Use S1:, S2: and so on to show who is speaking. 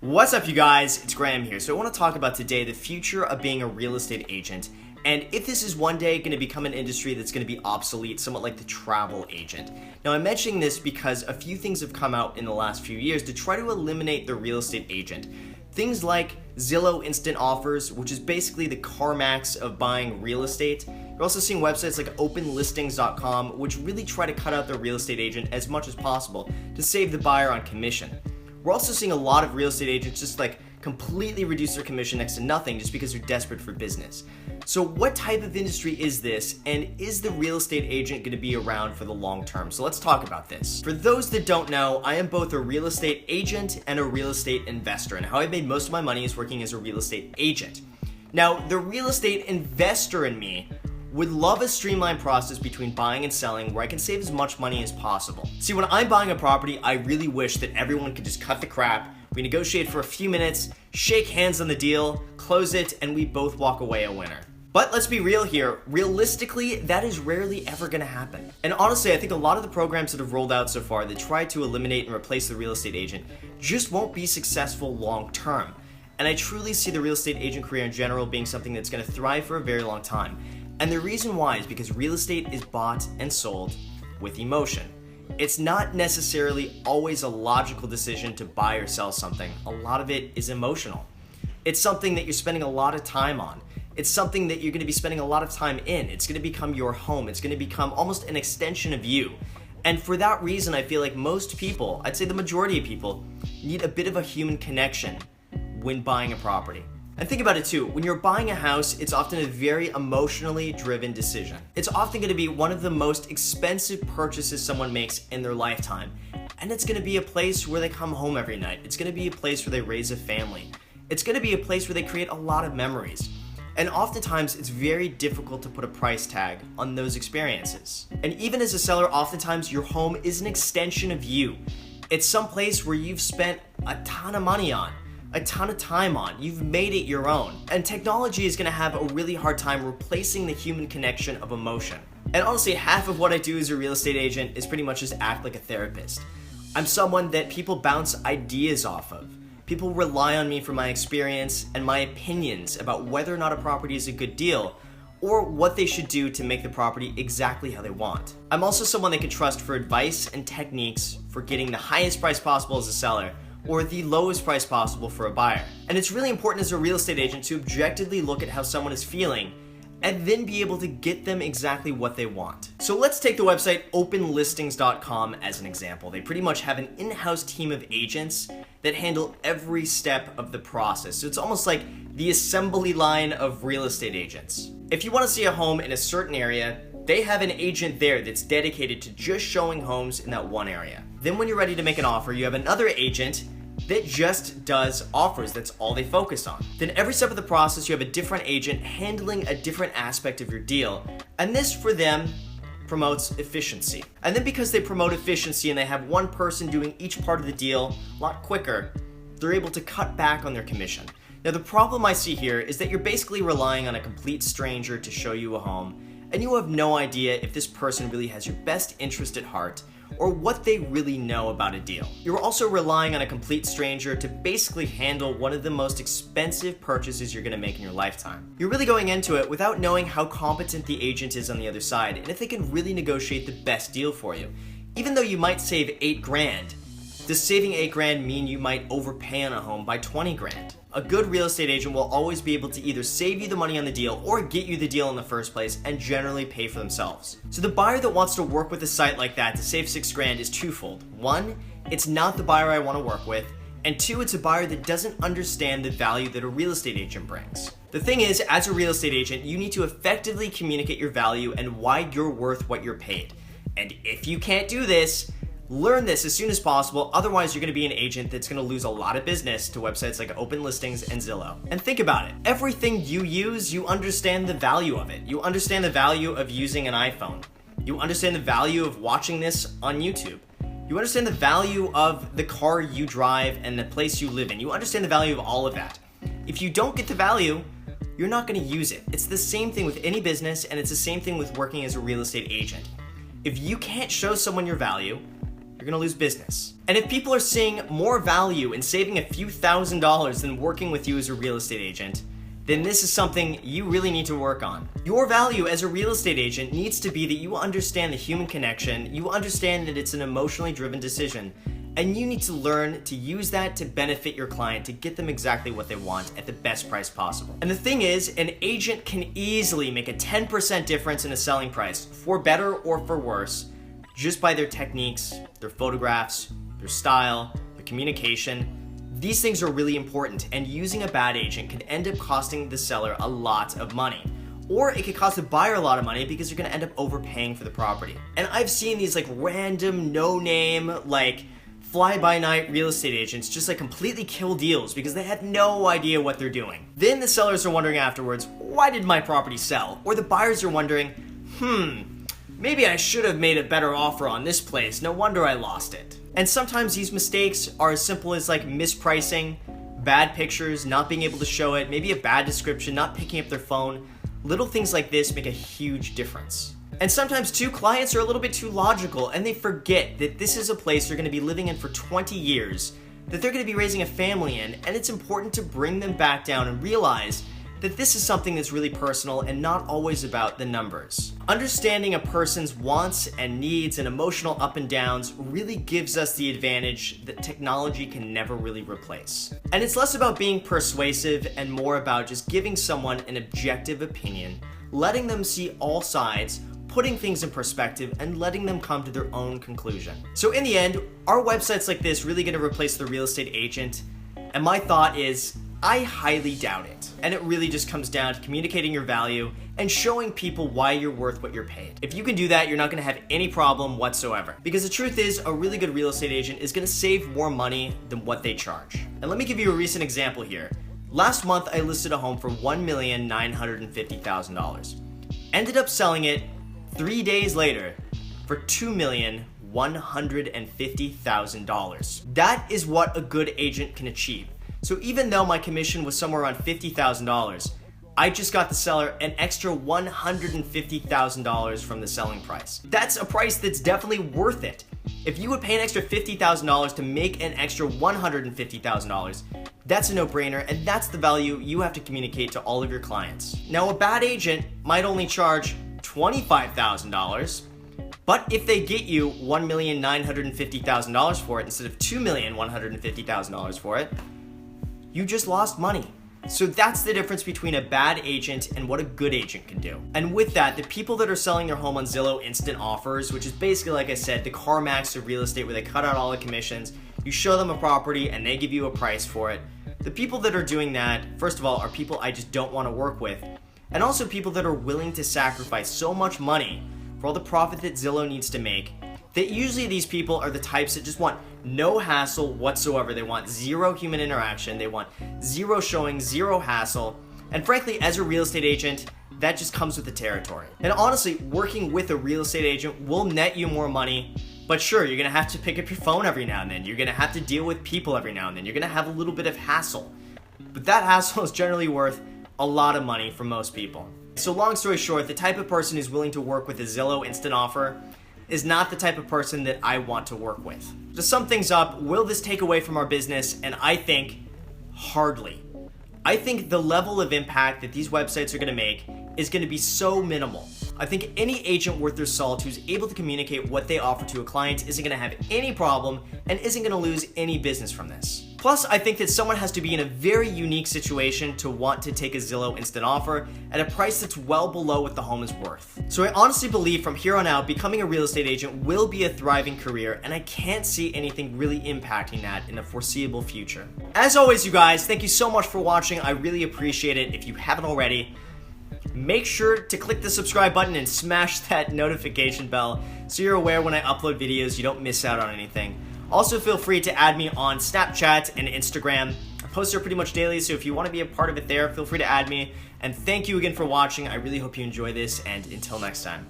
S1: What's up, you guys? It's Graham here. So I want to talk about today the future of being a real estate agent, and if this is one day going to become an industry that's going to be obsolete, somewhat like the travel agent. Now, I'm mentioning this because a few things have come out in the last few years to try to eliminate the real estate agent. Things like Zillow Instant Offers, which is basically the CarMax of buying real estate. You're also seeing websites like openlistings.com, which really try to cut out the real estate agent as much as possible to save the buyer on commission. We're also seeing a lot of real estate agents just completely reduce their commission next to nothing just because they're desperate for business. So what type of industry is this, and is the real estate agent going to be around for the long term? So let's talk about this. For those that don't know, I am both a real estate agent and a real estate investor, and how I made most of my money is working as a real estate agent. Now, the real estate investor in me would love a streamlined process between buying and selling where I can save as much money as possible. See, when I'm buying a property, I really wish that everyone could just cut the crap, we negotiate for a few minutes, shake hands on the deal, close it, and we both walk away a winner. But let's be real here, realistically, that is rarely ever gonna happen. And honestly, I think a lot of the programs that have rolled out so far that try to eliminate and replace the real estate agent just won't be successful long term. And I truly see the real estate agent career in general being something that's gonna thrive for a very long time. And the reason why is because real estate is bought and sold with emotion. It's not necessarily always a logical decision to buy or sell something. A lot of it is emotional. It's something that you're spending a lot of time on. It's something that you're going to be spending a lot of time in. It's going to become your home. It's going to become almost an extension of you. And for that reason, I feel like most people, I'd say the majority of people, need a bit of a human connection when buying a property. And think about it too, when you're buying a house, it's often a very emotionally driven decision. It's often going to be one of the most expensive purchases someone makes in their lifetime. And it's going to be a place where they come home every night. It's going to be a place where they raise a family. It's going to be a place where they create a lot of memories. And oftentimes, it's very difficult to put a price tag on those experiences. And even as a seller, oftentimes your home is an extension of you. It's some place where you've spent a ton of money on, a ton of time on. You've made it your own. And technology is gonna have a really hard time replacing the human connection of emotion. And honestly, half of what I do as a real estate agent is pretty much just act like a therapist. I'm someone that people bounce ideas off of. People rely on me for my experience and my opinions about whether or not a property is a good deal or what they should do to make the property exactly how they want. I'm also someone they can trust for advice and techniques for getting the highest price possible as a seller or the lowest price possible for a buyer. And it's really important as a real estate agent to objectively look at how someone is feeling and then be able to get them exactly what they want. So let's take the website openlistings.com as an example. They pretty much have an in-house team of agents that handle every step of the process. So it's almost like the assembly line of real estate agents. If you want to see a home in a certain area, they have an agent there that's dedicated to just showing homes in that one area. Then when you're ready to make an offer, you have another agent that just does offers. That's all they focus on. Then every step of the process, you have a different agent handling a different aspect of your deal. And this, for them, promotes efficiency. And then because they promote efficiency and they have one person doing each part of the deal a lot quicker, they're able to cut back on their commission. Now, the problem I see here is that you're basically relying on a complete stranger to show you a home, and you have no idea if this person really has your best interest at heart or what they really know about a deal. You're also relying on a complete stranger to basically handle one of the most expensive purchases you're gonna make in your lifetime. You're really going into it without knowing how competent the agent is on the other side and if they can really negotiate the best deal for you. Even though you might save 8 grand, does saving 8 grand mean you might overpay on a home by 20 grand? A good real estate agent will always be able to either save you the money on the deal or get you the deal in the first place and generally pay for themselves. So the buyer that wants to work with a site like that to save 6 grand is twofold. One, it's not the buyer I want to work with. And two, it's a buyer that doesn't understand the value that a real estate agent brings. The thing is, as a real estate agent, you need to effectively communicate your value and why you're worth what you're paid. And if you can't do this, learn this as soon as possible, otherwise you're going to be an agent that's going to lose a lot of business to websites like Open Listings and Zillow. And think about it, everything you use, you understand the value of it. You understand the value of using an iPhone. You understand the value of watching this on YouTube. You understand the value of the car you drive and the place you live in. You understand the value of all of that. If you don't get the value, you're not going to use it. It's the same thing with any business, and it's the same thing with working as a real estate agent. If you can't show someone your value, you're gonna lose business. And if people are seeing more value in saving a few $1,000s than working with you as a real estate agent, then this is something you really need to work on. Your value as a real estate agent needs to be that you understand the human connection, you understand that it's an emotionally driven decision, and you need to learn to use that to benefit your client to get them exactly what they want at the best price possible. And the thing is, an agent can easily make a 10% difference in a selling price, for better or for worse, just by their techniques, their photographs, their style, their communication. These things are really important, and using a bad agent can end up costing the seller a lot of money. Or it could cost the buyer a lot of money because you're gonna end up overpaying for the property. And I've seen these random, no-name, fly-by-night real estate agents just completely kill deals because they had no idea what they're doing. Then the sellers are wondering afterwards, why did my property sell? Or the buyers are wondering, maybe I should have made a better offer on this place, no wonder I lost it. And sometimes these mistakes are as simple as mispricing, bad pictures, not being able to show it, maybe a bad description, not picking up their phone. Little things like this make a huge difference. And sometimes too, clients are a little bit too logical and they forget that this is a place they're gonna be living in for 20 years, that they're gonna be raising a family in, and it's important to bring them back down and realize that this is something that's really personal and not always about the numbers. Understanding a person's wants and needs and emotional up and downs really gives us the advantage that technology can never really replace. And it's less about being persuasive and more about just giving someone an objective opinion, letting them see all sides, putting things in perspective, and letting them come to their own conclusion. So in the end, are websites like this really gonna replace the real estate agent? And my thought is, I highly doubt it. And it really just comes down to communicating your value and showing people why you're worth what you're paid. If you can do that, you're not gonna have any problem whatsoever. Because the truth is, a really good real estate agent is gonna save more money than what they charge. And let me give you a recent example here. Last month, I listed a home for $1,950,000. Ended up selling it 3 days later for $2,150,000. That is what a good agent can achieve. So even though my commission was somewhere around $50,000, I just got the seller an extra $150,000 from the selling price. That's a price that's definitely worth it. If you would pay an extra $50,000 to make an extra $150,000, that's a no-brainer, and that's the value you have to communicate to all of your clients. Now, a bad agent might only charge $25,000, but if they get you $1,950,000 for it instead of $2,150,000 for it, you just lost money. So that's the difference between a bad agent and what a good agent can do. And with that, the people that are selling their home on Zillow Instant Offers, which is basically, like I said, the CarMax of real estate where they cut out all the commissions, you show them a property and they give you a price for it. The people that are doing that, first of all, are people I just don't want to work with. And also people that are willing to sacrifice so much money for all the profit that Zillow needs to make, that usually these people are the types that just want no hassle whatsoever. They want zero human interaction. They want zero showing, zero hassle. And frankly, as a real estate agent, that just comes with the territory. And honestly, working with a real estate agent will net you more money. But sure, you're gonna have to pick up your phone every now and then. You're gonna have to deal with people every now and then. You're gonna have a little bit of hassle. But that hassle is generally worth a lot of money for most people. So long story short, the type of person who's willing to work with a Zillow Instant Offer is not the type of person that I want to work with. To sum things up, will this take away from our business? And I think hardly. I think the level of impact that these websites are gonna make is gonna be so minimal. I think any agent worth their salt who's able to communicate what they offer to a client isn't gonna have any problem and isn't gonna lose any business from this. Plus, I think that someone has to be in a very unique situation to want to take a Zillow Instant Offer at a price that's well below what the home is worth. So I honestly believe from here on out, becoming a real estate agent will be a thriving career, and I can't see anything really impacting that in the foreseeable future. As always, you guys, thank you so much for watching. I really appreciate it. If you haven't already, make sure to click the subscribe button and smash that notification bell so you're aware when I upload videos, you don't miss out on anything. Also, feel free to add me on Snapchat and Instagram. I post there pretty much daily, so if you want to be a part of it there, feel free to add me. And thank you again for watching. I really hope you enjoy this, and until next time.